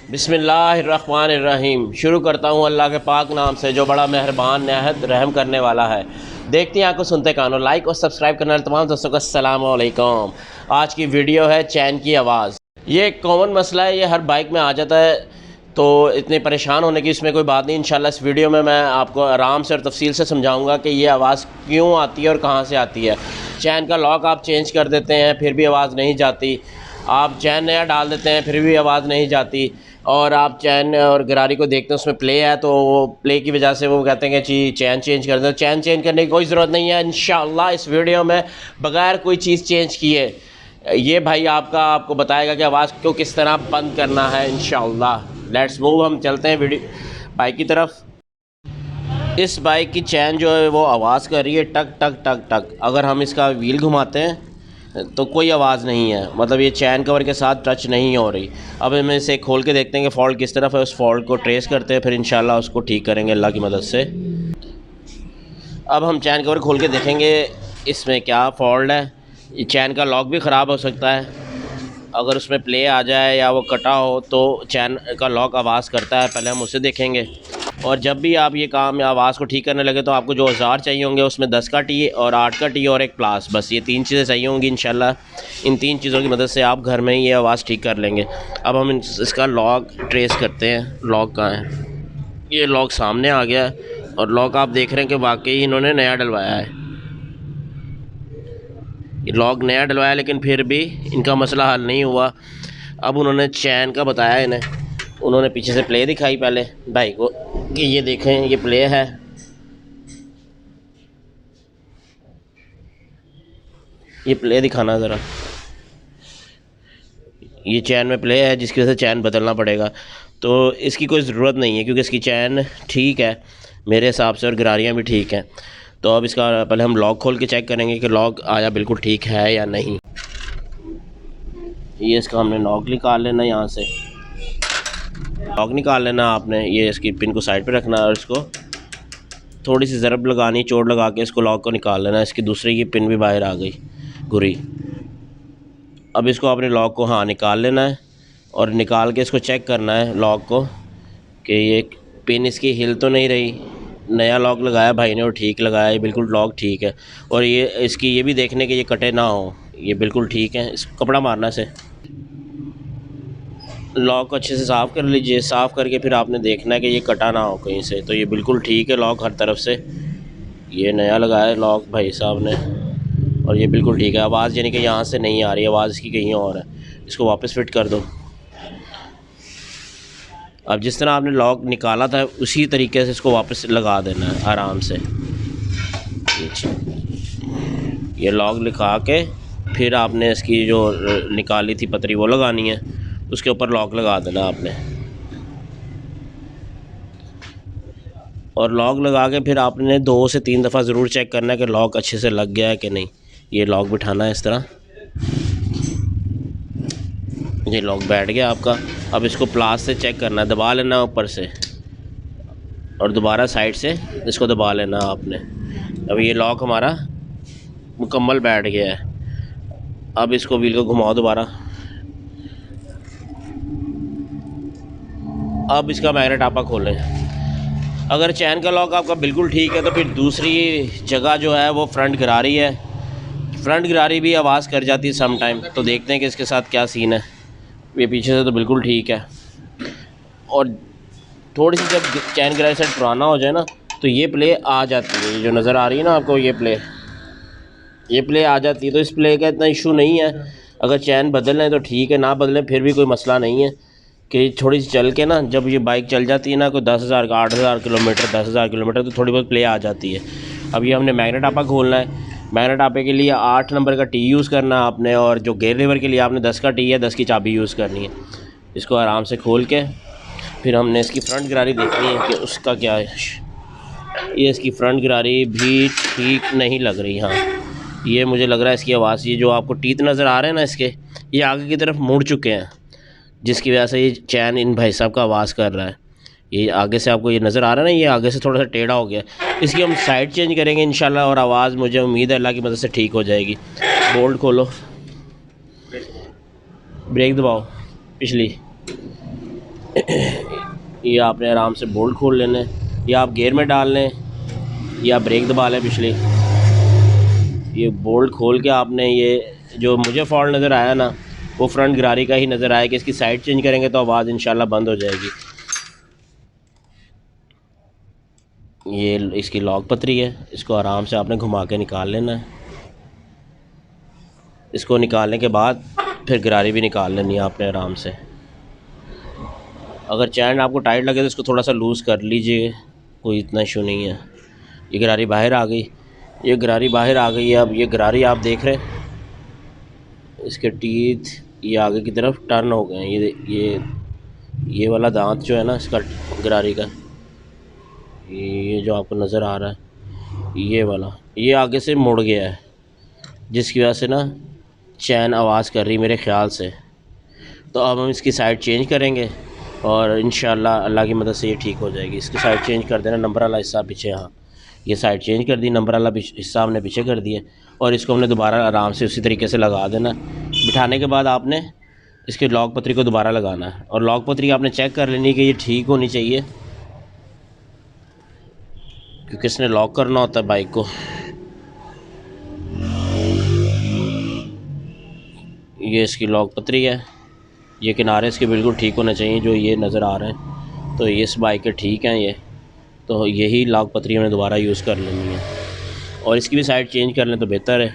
बिस्मिल्लाहिर्रहमानिर्रहीम। शुरू करता हूँ अल्लाह के पाक नाम से जो बड़ा मेहरबान नहायत रहम करने वाला है। देखते हैं आपको सुनते कानों, लाइक और सब्सक्राइब करने वाले तमाम दोस्तों को अस्सलाम वालेकुम। आज की वीडियो है चैन की आवाज़। ये एक कॉमन मसला है, ये हर बाइक में आ जाता है, तो इतने परेशान होने की इसमें कोई बात नहीं। इंशाल्लाह इस वीडियो में मैं आपको आराम से और तफसील से समझाऊंगा कि ये आवाज़ क्यों आती है और कहाँ से आती है। चैन का लॉक आप चेंज कर देते हैं फिर भी आवाज़ नहीं जाती, आप चैन नया डाल देते हैं फिर भी आवाज़ नहीं जाती, और आप चैन और गरारी को देखते हैं उसमें प्ले है तो वो प्ले की वजह से वो कहते हैं कि जी चैन चेंज कर दो। चैन चेंज करने की कोई ज़रूरत नहीं है। इंशाल्लाह इस वीडियो में बग़ैर कोई चीज़ चेंज किए ये भाई आपको बताएगा कि आवाज़ को किस तरह बंद करना है। इंशाल्लाह लेट्स मूव, हम चलते हैं वीडियो बाइक की तरफ। इस बाइक की चैन जो है वो आवाज़ कर रही है टक टक टक टक। अगर हम इसका व्हील घुमाते हैं तो कोई आवाज़ नहीं है, मतलब ये चैन कवर के साथ टच नहीं हो रही। अब हम इसे खोल के देखते हैं कि फ़ॉल्ट किस तरफ है, उस फॉल्ट को ट्रेस करते हैं, फिर इंशाल्लाह उसको ठीक करेंगे अल्लाह की मदद से। अब हम चैन कवर खोल के देखेंगे इसमें क्या फ़ॉल्ट है। ये चैन का लॉक भी ख़राब हो सकता है, अगर उसमें प्ले आ जाए या वो कटा हो तो चैन का लॉक आवाज़ करता है, पहले हम उसे देखेंगे। और जब भी आप ये काम या आवाज़ को ठीक करने लगे तो आपको जो औज़ार चाहिए होंगे उसमें 10 का टी और 8 का टी और एक प्लास, बस ये 3 चीज़ें चाहिए होंगी। इंशाल्लाह इन 3 चीज़ों की मदद से आप घर में ही ये आवाज़ ठीक कर लेंगे। अब हम इसका लॉक ट्रेस करते हैं। लॉक कहाँ है? ये लॉक सामने आ गया है और लॉक आप देख रहे हैं कि वाकई इन्होंने नया डलवाया है। ये लॉक नया डलवाया लेकिन फिर भी इनका मसला हल नहीं हुआ। अब उन्होंने चैन का बताया इन्हें, उन्होंने पीछे से प्ले दिखाई पहले भाई को कि ये देखें ये प्ले है, ये प्ले दिखाना ज़रा, ये चैन में प्ले है जिसकी वजह से चैन बदलना पड़ेगा। तो इसकी कोई ज़रूरत नहीं है क्योंकि इसकी चैन ठीक है मेरे हिसाब से और गरारियाँ भी ठीक हैं। तो अब इसका पहले हम लॉक खोल के चेक करेंगे कि लॉक आया बिल्कुल ठीक है या नहीं। ये इसका हमने लॉक निकाल लेना, यहाँ से लॉक निकाल लेना आपने। ये इसकी पिन को साइड पे रखना और इसको थोड़ी सी ज़रब लगानी, चोट लगा के इसको लॉक को निकाल लेना। इसकी दूसरी की पिन भी बाहर आ गई घुरी। अब इसको अपने लॉक को निकाल लेना है और निकाल के इसको चेक करना है लॉक को कि ये पिन इसकी हिल तो नहीं रही। नया लॉक लगाया भाई ने और ठीक लगाया, ये बिल्कुल लॉक ठीक है। और ये इसकी ये भी देखने के ये कटे ना हो, ये बिल्कुल ठीक है। इसको कपड़ा मारना से लॉक को अच्छे से साफ़ कर लीजिए। साफ़ करके फिर आपने देखना है कि ये कटा ना हो कहीं से। तो ये बिल्कुल ठीक है लॉक हर तरफ से। ये नया लगाया है लॉक भाई साहब ने और ये बिल्कुल ठीक है। आवाज़ यानी कि यहाँ से नहीं आ रही, आवाज़ इसकी कहीं और है। इसको वापस फिट कर दो। अब जिस तरह आपने लॉक निकाला था उसी तरीके से इसको वापस लगा देना है आराम से। ये लॉक लगा के फिर आपने इसकी जो निकाली थी पतरी वो लगानी है, उसके ऊपर लॉक लगा देना आपने। और लॉक लगा के फिर आपने 2 से 3 दफ़ा ज़रूर चेक करना है कि लॉक अच्छे से लग गया है कि नहीं। ये लॉक बिठाना है इस तरह, ये लॉक बैठ गया आपका। अब इसको प्लास से चेक करना है, दबा लेना ऊपर से और दोबारा साइड से इसको दबा लेना आपने। अब ये लॉक हमारा मुकम्मल बैठ गया है। अब इसको व्हील को घुमाओ दोबारा। अब इसका मैग्नेट आपा खोलें। अगर चैन का लॉक आपका बिल्कुल ठीक है तो फिर दूसरी जगह जो है वो फ्रंट गरारी है। फ्रंट गरारी भी आवाज़ कर जाती है सम टाइम, तो देखते हैं कि इसके साथ क्या सीन है। ये पीछे से तो बिल्कुल ठीक है और थोड़ी सी जब चैन गरारी सेट पुराना हो जाए ना तो ये प्ले आ जाती है। ये जो नज़र आ रही है ना आपको ये प्ले आ जाती है। तो इस प्ले का इतना इशू नहीं है। अगर चैन बदल लें तो ठीक है, ना बदलें फिर भी कोई मसला नहीं है। कि थोड़ी सी चल के ना जब ये बाइक चल जाती है ना कोई 10,000 का 8,000 किलोमीटर 10,000 किलोमीटर तो थोड़ी बहुत प्ले आ जाती है। अब ये हमने मैग्नेट आपा खोलना है। मैग्नेट आपे के लिए 8 नंबर का टी यूज़ करना है आपने, और जो गेयर लीवर के लिए आपने 10 का टी है, 10 की चाबी यूज़ करनी है। इसको आराम से खोल के फिर हमने इसकी फ्रंट गरारी देखनी है कि उसका क्या है। ये इसकी फ्रंट गरारी भी ठीक नहीं लग रही। हाँ ये मुझे लग रहा है इसकी आवाज़, ये जो आपको टीथ नज़र आ रहे हैं ना इसके, ये आगे की तरफ मुड़ चुके हैं जिसकी वजह से ये चैन इन भाई साहब का आवाज़ कर रहा है। ये आगे से आपको ये नज़र आ रहा है ना, ये आगे से थोड़ा सा टेढ़ा हो गया। इसकी हम साइड चेंज करेंगे इंशाल्लाह और आवाज़ मुझे उम्मीद है अल्लाह की मदद से ठीक हो जाएगी। बोल्ट खोलो, ब्रेक दबाओ पिछली, ये आपने आराम से बोल्ट खोल लेने, या आप गियर में डाल लें या ब्रेक दबा लें पिछली। ये बोल्ट खोल के आपने, ये जो मुझे फॉल्ट नज़र आया ना वो फ्रंट गरारी का ही नज़र आया कि इसकी साइड चेंज करेंगे तो आवाज़ इंशाल्लाह बंद हो जाएगी। ये इसकी लॉक पतरी है, इसको आराम से आपने घुमा के निकाल लेना है। इसको निकालने के बाद फिर गरारी भी निकाल लेनी है आपने आराम से। अगर चैन आपको टाइट लगे तो इसको थोड़ा सा लूज़ कर लीजिए, कोई इतना इशू नहीं है। ये गरारी बाहर आ गई, ये गरारी बाहर आ गई है। अब ये गरारी आप देख रहे हैं, इसके टीथ ये आगे की तरफ टर्न हो गए हैं। ये वाला दांत जो है ना इसका गरारी का, ये जो आपको नज़र आ रहा है ये वाला, ये आगे से मुड़ गया है, जिसकी वजह से ना चैन आवाज़ कर रही मेरे ख़्याल से। तो अब हम इसकी साइड चेंज करेंगे और इंशाल्लाह अल्लाह की मदद से ये ठीक हो जाएगी। इसकी साइड चेंज कर देना, नंबर वाला हिस्सा पीछे, हाँ ये साइड चेंज कर दी, नंबर वाला हिस्सा हमने पीछे कर दिया और इसको हमने दोबारा आराम से उसी तरीके से लगा देना। बिठाने के बाद आपने इसकी लॉक पतरी को दोबारा लगाना है और लॉक पतरी आपने चेक कर लेनी कि ये ठीक होनी चाहिए, क्योंकि इसने लॉक करना होता है बाइक को। ये इसकी लॉक पतरी है, ये किनारे इसके बिल्कुल ठीक होने चाहिए जो ये नज़र आ रहे हैं। तो ये इस बाइक के ठीक हैं ये, तो यही लॉक पतरी हमें दोबारा यूज़ कर लेनी है। और इसकी भी साइड चेंज कर लें तो बेहतर है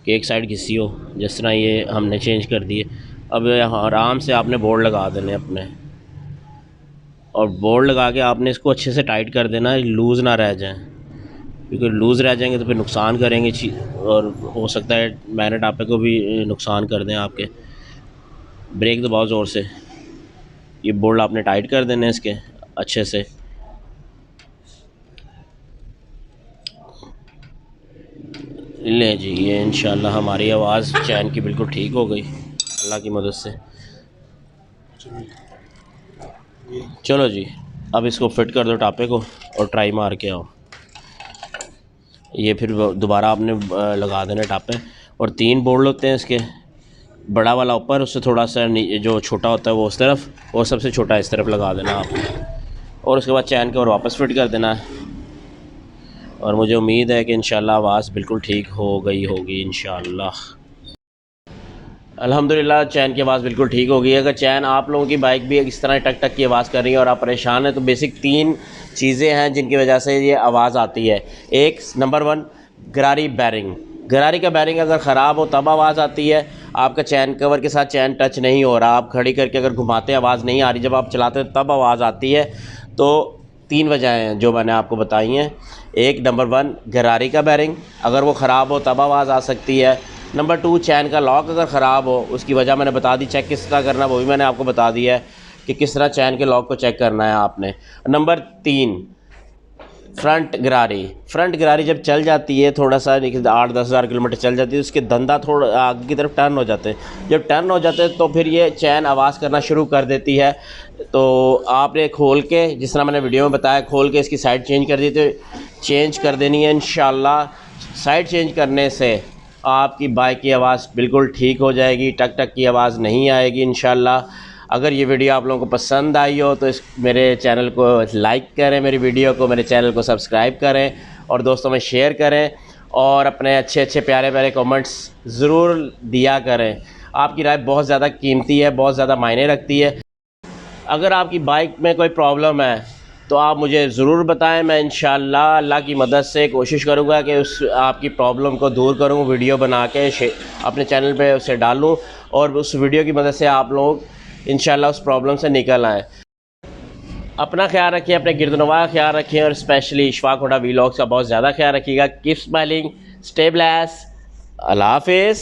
कि एक साइड घिसी हो, जिस तरह ये हमने चेंज कर दी है। अब यहाँ आराम से आपने बोर्ड लगा देने अपने, और बोर्ड लगा के आपने इसको अच्छे से टाइट कर देना, लूज़ ना रह जाए, क्योंकि लूज़ रह जाएंगे तो फिर नुकसान करेंगे और हो सकता है मैग्नेट आपे को भी नुकसान कर दें आपके। ब्रेक दबाओ ज़ोर से, ये बोल्ट आपने टाइट कर देने इसके अच्छे से। ले जी, ये इंशाल्लाह हमारी आवाज़ चैन की बिल्कुल ठीक हो गई अल्लाह की मदद से। चलो जी, अब इसको फिट कर दो टापे को और ट्राई मार के आओ। ये फिर दोबारा आपने लगा देना टापे, और 3 बोल्ट होते हैं इसके, बड़ा वाला ऊपर, उससे थोड़ा सा जो छोटा होता है वो उस तरफ, और सबसे छोटा इस तरफ लगा देना आपने, और उसके बाद चैन के और वापस फिट कर देना है। और मुझे उम्मीद है कि इंशाल्लाह आवाज़ बिल्कुल ठीक हो गई होगी इंशाल्लाह। अल्हम्दुलिल्लाह चैन की आवाज़ बिल्कुल ठीक हो गई है। अगर चैन आप लोगों की बाइक भी इस तरह टक टक की आवाज़ कर रही है और आप परेशान हैं, तो बेसिक 3 चीज़ें हैं जिनकी वजह से ये आवाज़ आती है। एक, नंबर 1 गरारी बैरिंग। गरारी का बैरिंग अगर ख़राब हो तब आवाज़ आती है। आपका चैन कवर के साथ चैन टच नहीं हो रहा, आप खड़ी करके अगर घुमाते आवाज़ नहीं आ रही, जब आप चलाते हैं तब आवाज़ आती है। तो 3 वजहें हैं जो मैंने आपको बताई हैं। एक, नंबर 1 गरारी का बैरिंग, अगर वो ख़राब हो तब आवाज़ आ सकती है। नंबर 2, चैन का लॉक अगर ख़राब हो, उसकी वजह मैंने बता दी, चेक किस तरह करना वो भी मैंने आपको बता दिया है कि किस तरह चैन के लॉक को चेक करना है आपने। नंबर 3, फ्रंट गरारी। फ्रंट गरारी जब चल जाती है, थोड़ा सा 8-10 हज़ार किलोमीटर चल जाती है, उसके धंधा थोड़ा आगे की तरफ टर्न हो जाते हैं। जब टर्न हो जाते हैं तो फिर ये चैन आवाज़ करना शुरू कर देती है। तो आपने खोल के, जिस तरह मैंने वीडियो में बताया, खोल के इसकी साइड चेंज कर दी, तो चेंज कर देनी है इंशाल्लाह। साइड चेंज करने से आपकी बाइक की आवाज़ बिल्कुल ठीक हो जाएगी, टक टक की आवाज़ नहीं आएगी इंशाल्लाह। अगर ये वीडियो आप लोगों को पसंद आई हो तो मेरे चैनल को लाइक करें, मेरी वीडियो को, मेरे चैनल को सब्सक्राइब करें और दोस्तों में शेयर करें, और अपने अच्छे अच्छे प्यारे प्यारे कमेंट्स ज़रूर दिया करें। आपकी राय बहुत ज़्यादा कीमती है, बहुत ज़्यादा मायने रखती है। अगर आपकी बाइक में कोई प्रॉब्लम है तो आप मुझे ज़रूर बताएं, मैं इंशाल्लाह अल्लाह की मदद से कोशिश करूँगा कि उस आपकी प्रॉब्लम को दूर करूँ, वीडियो बना के अपने चैनल पे उसे डालूँ, और उस वीडियो की मदद से आप लोग इंशाल्लाह उस प्रॉब्लम से निकल आएँ। अपना ख्याल रखिए, अपने गिरदनवा का ख्याल रखिए, और स्पेशली इशफाक हुडा वीलॉग्स का बहुत ज़्यादा ख्याल रखिएगा। कीप स्माइलिंग, स्टे ब्लेस्ड, अल्लाह हाफिज़।